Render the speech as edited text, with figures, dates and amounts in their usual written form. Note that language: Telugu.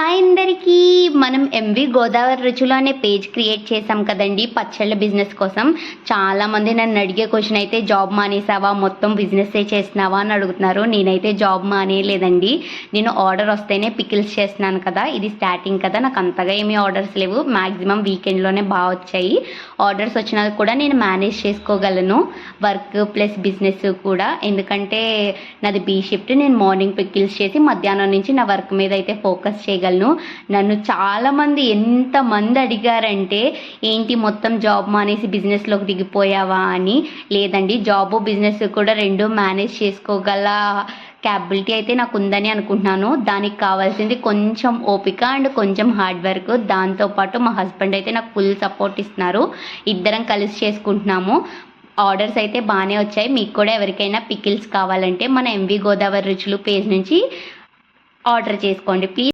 హాయ్ అందరికీ, మనం ఎంవి గోదావరి రుచులు అనే పేజ్ క్రియేట్ చేసాం కదండి పచ్చళ్ళ బిజినెస్ కోసం. చాలామంది నన్ను అడిగే క్వశ్చన్ అయితే, జాబ్ మానేసావా, మొత్తం బిజినెస్సే చేస్తున్నావా అని అడుగుతున్నారు. నేనైతే జాబ్ మానేయలేదండి. నేను ఆర్డర్ వస్తేనే పికిల్స్ చేస్తున్నాను కదా, ఇది స్టార్టింగ్ కదా, నాకు అంతగా ఏమీ ఆర్డర్స్ లేవు. మ్యాక్సిమం వీకెండ్లోనే బాగా వచ్చాయి. ఆర్డర్స్ వచ్చినా కూడా నేను మేనేజ్ చేసుకోగలను, వర్క్ ప్లస్ బిజినెస్ కూడా. ఎందుకంటే నాది బీ షిఫ్ట్, నేను మార్నింగ్ పికిల్స్ చేసి మధ్యాహ్నం నుంచి నా వర్క్ మీద అయితే ఫోకస్ చేయగలను. నన్ను చాలామంది ఎంతమంది అడిగారంటే, ఏంటి మొత్తం జాబ్ మానేసి బిజినెస్లోకి దిగిపోయావా అని. లేదండి, జాబ్ బిజినెస్ కూడా రెండు మేనేజ్ చేసుకోగల క్యాపబిలిటీ అయితే నాకు ఉందని అనుకుంటున్నాను. దానికి కావాల్సింది కొంచెం ఓపిక అండ్ కొంచెం హార్డ్ వర్క్. దాంతోపాటు మా హస్బెండ్ అయితే నాకు ఫుల్ సపోర్ట్ ఇస్తున్నారు. ఇద్దరం కలిసి చేసుకుంటున్నాము. ఆర్డర్స్ అయితే బాగానే వచ్చాయి. మీకు కూడా ఎవరికైనా పికిల్స్ కావాలంటే మన ఎంవి గోదావరి రుచులు పేజ్ నుంచి ఆర్డర్ చేసుకోండి ప్లీజ్.